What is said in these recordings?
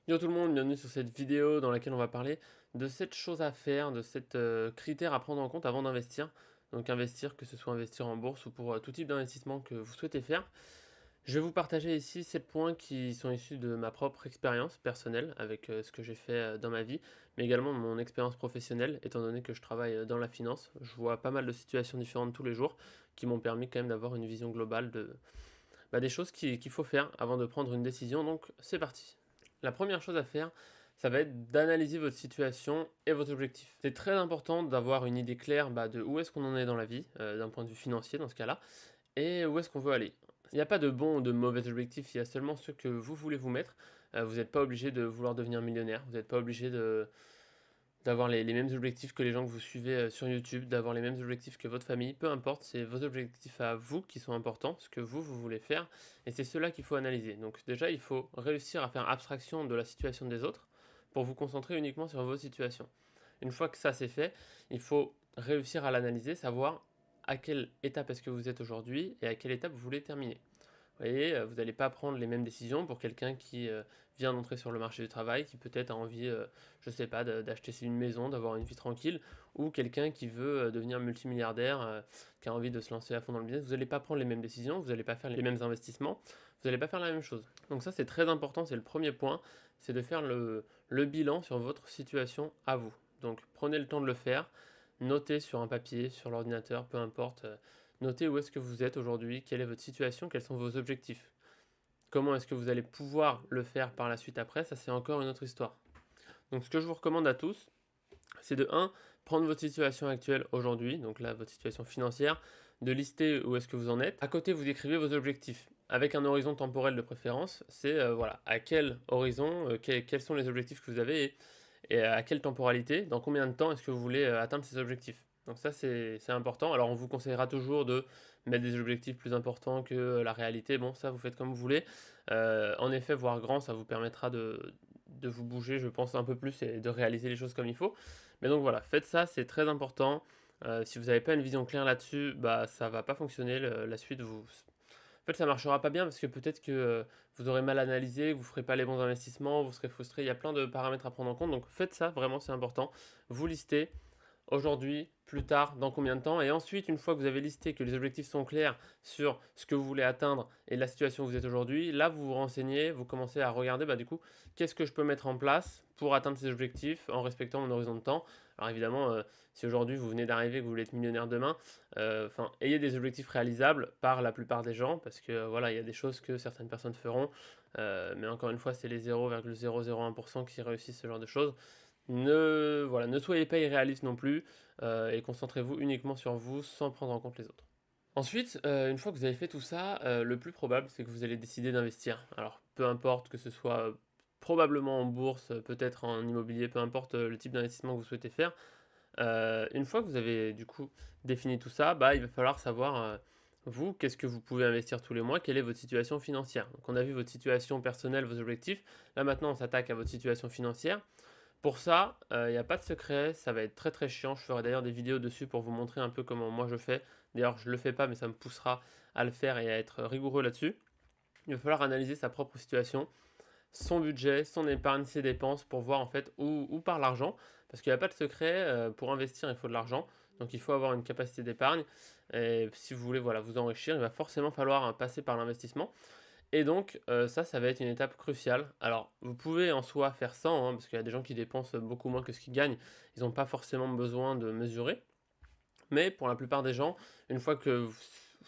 Yo tout le monde, bienvenue sur cette vidéo dans laquelle on va parler de cette chose à faire, de cette critère à prendre en compte avant d'investir. Donc investir, que ce soit investir en bourse ou pour tout type d'investissement que vous souhaitez faire. Je vais vous partager ici 7 points qui sont issus de ma propre expérience personnelle avec ce que j'ai fait dans ma vie, mais également de mon expérience professionnelle, étant donné que je travaille dans la finance. Je vois pas mal de situations différentes tous les jours qui m'ont permis quand même d'avoir une vision globale des choses qu'il faut faire avant de prendre une décision. Donc c'est parti. La première chose à faire, ça va être d'analyser votre situation et vos objectifs. C'est très important d'avoir une idée claire de où est-ce qu'on en est dans la vie, d'un point de vue financier dans ce cas-là, et où est-ce qu'on veut aller. Il n'y a pas de bons ou de mauvais objectifs, il y a seulement ceux que vous voulez vous mettre. Vous n'êtes pas obligé de vouloir devenir millionnaire, vous n'êtes pas obligé d'avoir les mêmes objectifs que les gens que vous suivez sur YouTube, d'avoir les mêmes objectifs que votre famille, peu importe, c'est vos objectifs à vous qui sont importants, ce que vous voulez faire, et c'est cela qu'il faut analyser. Donc déjà, il faut réussir à faire abstraction de la situation des autres pour vous concentrer uniquement sur vos situations. Une fois que ça c'est fait, il faut réussir à l'analyser, savoir à quelle étape est-ce que vous êtes aujourd'hui et à quelle étape vous voulez terminer. Vous voyez, vous n'allez pas prendre les mêmes décisions pour quelqu'un qui vient d'entrer sur le marché du travail, qui peut-être a envie, je sais pas, d'acheter une maison, d'avoir une vie tranquille, ou quelqu'un qui veut devenir multimilliardaire, qui a envie de se lancer à fond dans le business. Vous n'allez pas prendre les mêmes décisions, vous n'allez pas faire les mêmes investissements, vous n'allez pas faire la même chose. Donc ça, c'est très important, c'est le premier point, c'est de faire le bilan sur votre situation à vous. Donc prenez le temps de le faire, notez sur un papier, sur l'ordinateur, peu importe. Notez où est-ce que vous êtes aujourd'hui, quelle est votre situation, quels sont vos objectifs. Comment est-ce que vous allez pouvoir le faire par la suite après, ça c'est encore une autre histoire. Donc ce que je vous recommande à tous, c'est de 1, prendre votre situation actuelle aujourd'hui, donc là votre situation financière, de lister où est-ce que vous en êtes. À côté, vous écrivez vos objectifs, avec un horizon temporel de préférence, c'est voilà, à quel horizon, quels sont les objectifs que vous avez et à quelle temporalité, dans combien de temps est-ce que vous voulez atteindre ces objectifs. Donc ça c'est important. Alors on vous conseillera toujours de mettre des objectifs plus importants que la réalité. Bon, ça vous faites comme vous voulez. En effet, voir grand, ça vous permettra de vous bouger, je pense, un peu plus et de réaliser les choses comme il faut. Mais donc voilà, faites ça, c'est très important. Si vous n'avez pas une vision claire là-dessus, bah ça va pas fonctionner. La suite, en fait, ça marchera pas bien parce que peut-être que vous aurez mal analysé, vous ferez pas les bons investissements, vous serez frustré. Il y a plein de paramètres à prendre en compte. Donc faites ça, vraiment, c'est important. Vous listez aujourd'hui, plus tard, dans combien de temps. Et ensuite, une fois que vous avez listé, que les objectifs sont clairs sur ce que vous voulez atteindre et la situation où vous êtes aujourd'hui, là, vous vous renseignez, vous commencez à regarder, du coup, qu'est-ce que je peux mettre en place pour atteindre ces objectifs en respectant mon horizon de temps. Alors évidemment, si aujourd'hui vous venez d'arriver, que vous voulez être millionnaire demain, ayez des objectifs réalisables par la plupart des gens, parce que voilà, il y a des choses que certaines personnes feront, mais encore une fois, c'est les 0,001% qui réussissent ce genre de choses. Ne soyez pas irréaliste non plus et concentrez-vous uniquement sur vous sans prendre en compte les autres. Ensuite, une fois que vous avez fait tout ça, le plus probable c'est que vous allez décider d'investir. Alors peu importe que ce soit probablement en bourse, peut-être en immobilier, peu importe le type d'investissement que vous souhaitez faire. Une fois que vous avez du coup défini tout ça, il va falloir savoir vous, qu'est-ce que vous pouvez investir tous les mois, quelle est votre situation financière. Donc on a vu votre situation personnelle, vos objectifs. Là maintenant on s'attaque à votre situation financière. Pour ça, il n'y a pas de secret, ça va être très très chiant. Je ferai d'ailleurs des vidéos dessus pour vous montrer un peu comment moi je fais. D'ailleurs, je ne le fais pas, mais ça me poussera à le faire et à être rigoureux là-dessus. Il va falloir analyser sa propre situation, son budget, son épargne, ses dépenses pour voir en fait où part l'argent. Parce qu'il n'y a pas de secret, pour investir, il faut de l'argent. Donc il faut avoir une capacité d'épargne. Et si vous voulez voilà, vous enrichir, il va forcément falloir passer par l'investissement. Et donc, ça va être une étape cruciale. Alors, vous pouvez en soi faire sans, hein, parce qu'il y a des gens qui dépensent beaucoup moins que ce qu'ils gagnent. Ils n'ont pas forcément besoin de mesurer. Mais pour la plupart des gens, une fois que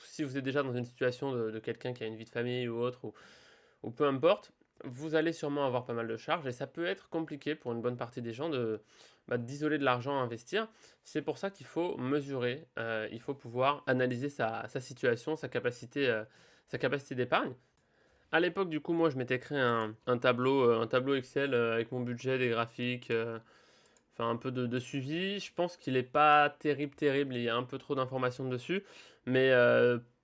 si vous êtes déjà dans une situation de quelqu'un qui a une vie de famille ou autre, ou peu importe, vous allez sûrement avoir pas mal de charges et ça peut être compliqué pour une bonne partie des gens d'isoler de l'argent à investir. C'est pour ça qu'il faut mesurer, il faut pouvoir analyser sa situation, sa capacité d'épargne. À l'époque, du coup, moi, je m'étais créé un tableau Excel avec mon budget, des graphiques, enfin un peu de suivi. Je pense qu'il n'est pas terrible, il y a un peu trop d'informations dessus. Mais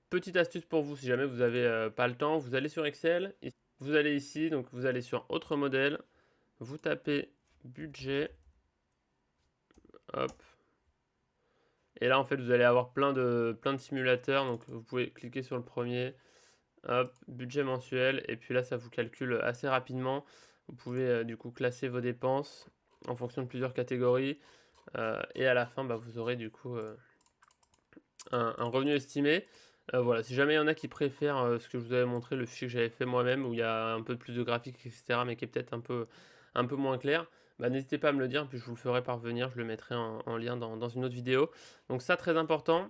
petite astuce pour vous, si jamais vous n'avez pas le temps, vous allez sur Excel, et vous allez ici, donc vous allez sur Autre modèle, vous tapez budget, hop. Et là, en fait, vous allez avoir plein de simulateurs, donc vous pouvez cliquer sur le premier. Hop, budget mensuel, et puis là ça vous calcule assez rapidement. Vous pouvez du coup classer vos dépenses en fonction de plusieurs catégories et à la fin, vous aurez du coup un revenu estimé. Voilà, si jamais il y en a qui préfèrent ce que je vous avais montré, le fichier que j'avais fait moi-même, où il y a un peu plus de graphiques, etc., mais qui est peut-être un peu moins clair, n'hésitez pas à me le dire, puis je vous le ferai parvenir, je le mettrai en lien dans une autre vidéo. Donc ça, très important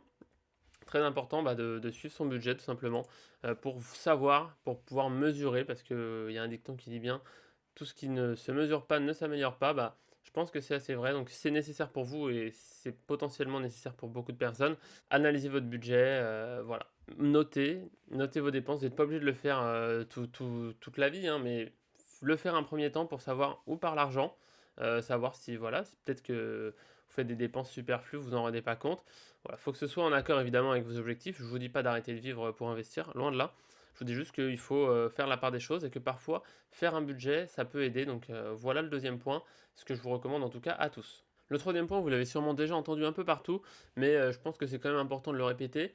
de suivre son budget tout simplement, pour savoir, pour pouvoir mesurer, parce qu'il y a un dicton qui dit bien, tout ce qui ne se mesure pas ne s'améliore pas, je pense que c'est assez vrai. Donc c'est nécessaire pour vous et c'est potentiellement nécessaire pour beaucoup de personnes. Analysez votre budget, voilà. Notez vos dépenses. Vous n'êtes pas obligé de le faire toute la vie, hein, mais le faire un premier temps pour savoir où part l'argent, savoir si voilà, peut-être que vous faites des dépenses superflues, vous n'en rendez pas compte. Voilà, faut que ce soit en accord évidemment avec vos objectifs. Je vous dis pas d'arrêter de vivre pour investir, loin de là. Je vous dis juste qu'il faut faire la part des choses et que parfois faire un budget, ça peut aider. Donc voilà le deuxième point, ce que je vous recommande en tout cas à tous. Le troisième point, vous l'avez sûrement déjà entendu un peu partout, mais je pense que c'est quand même important de le répéter.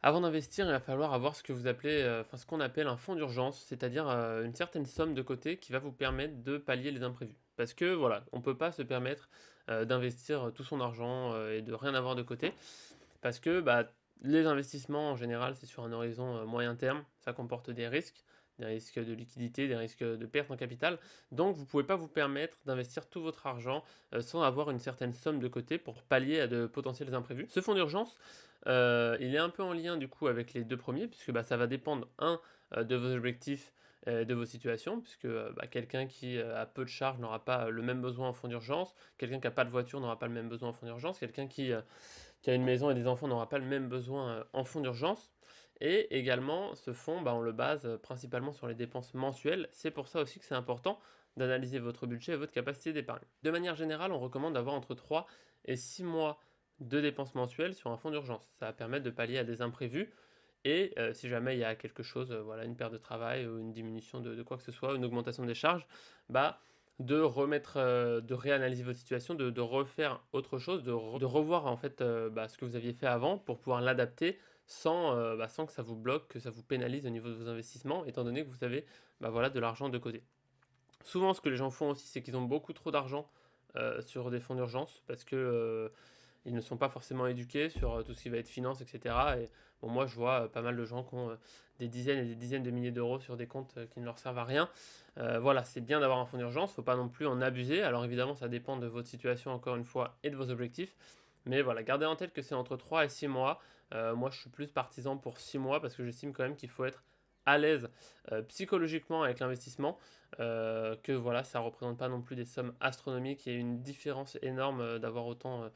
Avant d'investir, il va falloir avoir ce que vous appelez, ce qu'on appelle un fonds d'urgence, c'est-à-dire une certaine somme de côté qui va vous permettre de pallier les imprévus. Parce que voilà, on ne peut pas se permettre d'investir tout son argent et de rien avoir de côté, parce que les investissements en général, c'est sur un horizon moyen terme, ça comporte des risques de liquidité, des risques de perte en capital. Donc vous ne pouvez pas vous permettre d'investir tout votre argent sans avoir une certaine somme de côté pour pallier à de potentiels imprévus. Ce fonds d'urgence, il est un peu en lien du coup avec les deux premiers, puisque ça va dépendre, de vos objectifs, de vos situations, puisque quelqu'un qui a peu de charges n'aura pas le même besoin en fonds d'urgence, quelqu'un qui n'a pas de voiture n'aura pas le même besoin en fonds d'urgence, quelqu'un qui a une maison et des enfants n'aura pas le même besoin en fonds d'urgence. Et également, ce fonds, on le base principalement sur les dépenses mensuelles. C'est pour ça aussi que c'est important d'analyser votre budget et votre capacité d'épargne. De manière générale, on recommande d'avoir entre 3 et 6 mois de dépenses mensuelles sur un fonds d'urgence. Ça va permettre de pallier à des imprévus. Et si jamais il y a quelque chose, voilà, une perte de travail ou une diminution de quoi que ce soit, une augmentation des charges, de remettre, de réanalyser votre situation, de refaire autre chose, de revoir en fait ce que vous aviez fait avant pour pouvoir l'adapter sans que ça vous bloque, que ça vous pénalise au niveau de vos investissements, étant donné que vous avez voilà, de l'argent de côté. Souvent, ce que les gens font aussi, c'est qu'ils ont beaucoup trop d'argent sur des fonds d'urgence parce que ils ne sont pas forcément éduqués sur tout ce qui va être finance, etc. Et bon, moi, je vois pas mal de gens qui ont des dizaines et des dizaines de milliers d'euros sur des comptes qui ne leur servent à rien. Voilà, c'est bien d'avoir un fonds d'urgence, il ne faut pas non plus en abuser. Alors évidemment, ça dépend de votre situation, encore une fois, et de vos objectifs. Mais voilà, gardez en tête que c'est entre 3 et 6 mois. Moi, je suis plus partisan pour 6 mois parce que j'estime quand même qu'il faut être à l'aise psychologiquement avec l'investissement, que voilà, ça ne représente pas non plus des sommes astronomiques. Il y a une différence énorme d'avoir autant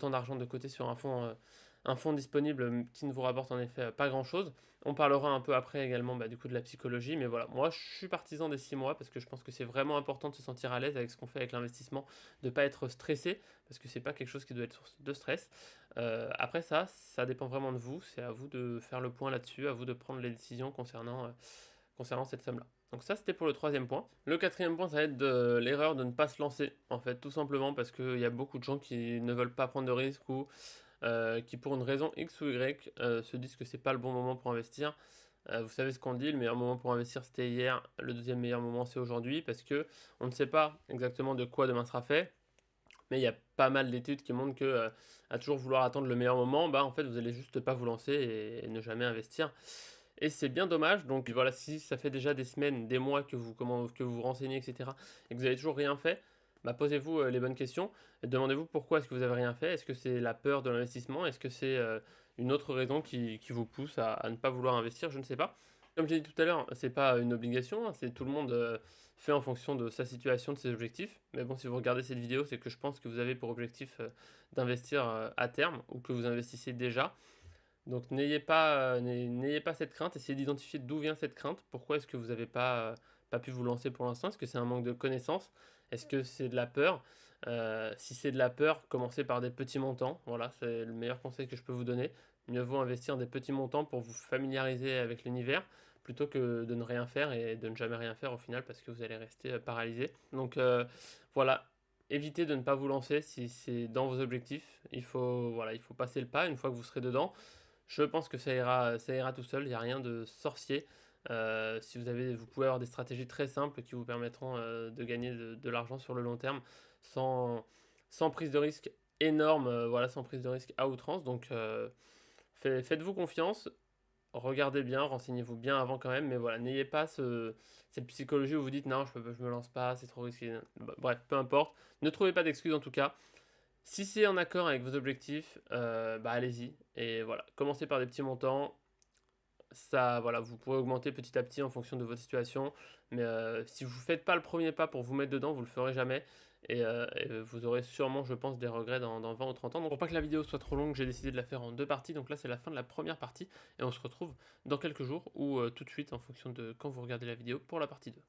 d'argent de côté sur un fonds disponible qui ne vous rapporte en effet pas grand chose. On parlera un peu après également du coup de la psychologie, mais voilà, moi je suis partisan des 6 mois parce que je pense que c'est vraiment important de se sentir à l'aise avec ce qu'on fait avec l'investissement, de ne pas être stressé parce que c'est pas quelque chose qui doit être source de stress. Après ça dépend vraiment de vous, c'est à vous de faire le point là-dessus, à vous de prendre les décisions concernant cette somme-là. Donc ça, c'était pour le troisième point. Le quatrième point, ça va être de l'erreur de ne pas se lancer, en fait, tout simplement parce qu'il y a beaucoup de gens qui ne veulent pas prendre de risques ou qui, pour une raison X ou Y, se disent que c'est pas le bon moment pour investir. Vous savez ce qu'on dit, le meilleur moment pour investir c'était hier, le deuxième meilleur moment c'est aujourd'hui, parce que on ne sait pas exactement de quoi demain sera fait, mais il y a pas mal d'études qui montrent que à toujours vouloir attendre le meilleur moment, en fait vous allez juste pas vous lancer et ne jamais investir. Et c'est bien dommage. Donc voilà, si ça fait déjà des semaines, des mois que vous vous renseignez, etc., et que vous n'avez toujours rien fait, posez-vous les bonnes questions. Et demandez-vous pourquoi est-ce que vous n'avez rien fait. Est-ce que c'est la peur de l'investissement? Est-ce que c'est une autre raison qui vous pousse à ne pas vouloir investir? Je ne sais pas. Comme j'ai dit tout à l'heure, c'est pas une obligation, hein, c'est tout le monde fait en fonction de sa situation, de ses objectifs. Mais bon, si vous regardez cette vidéo, c'est que je pense que vous avez pour objectif d'investir à terme ou que vous investissez déjà. Donc n'ayez pas cette crainte, essayez d'identifier d'où vient cette crainte, pourquoi est-ce que vous n'avez pas pu vous lancer pour l'instant, est-ce que c'est un manque de connaissances, est-ce que c'est de la peur? Si c'est de la peur, commencez par des petits montants, voilà, c'est le meilleur conseil que je peux vous donner. Mieux vaut investir des petits montants pour vous familiariser avec l'univers, plutôt que de ne rien faire et de ne jamais rien faire au final parce que vous allez rester paralysé. Donc voilà, évitez de ne pas vous lancer si c'est dans vos objectifs. Il faut passer le pas une fois que vous serez dedans. Je pense que ça ira tout seul, il n'y a rien de sorcier. Si vous pouvez avoir des stratégies très simples qui vous permettront de gagner de l'argent sur le long terme sans, sans prise de risque énorme, voilà, sans prise de risque à outrance. Donc faites-vous confiance, regardez bien, renseignez-vous bien avant quand même, mais voilà, n'ayez pas cette psychologie où vous dites non, je me lance pas, c'est trop risqué. Bref, peu importe, ne trouvez pas d'excuses en tout cas. Si c'est en accord avec vos objectifs, allez-y. Et voilà, commencez par des petits montants. Ça, voilà, vous pourrez augmenter petit à petit en fonction de votre situation. Mais si vous ne faites pas le premier pas pour vous mettre dedans, vous ne le ferez jamais. Et vous aurez sûrement, je pense, des regrets dans 20 ou 30 ans. Donc pour pas que la vidéo soit trop longue, j'ai décidé de la faire en deux parties. Donc là, c'est la fin de la première partie. Et on se retrouve dans quelques jours ou tout de suite en fonction de quand vous regardez la vidéo pour la partie 2.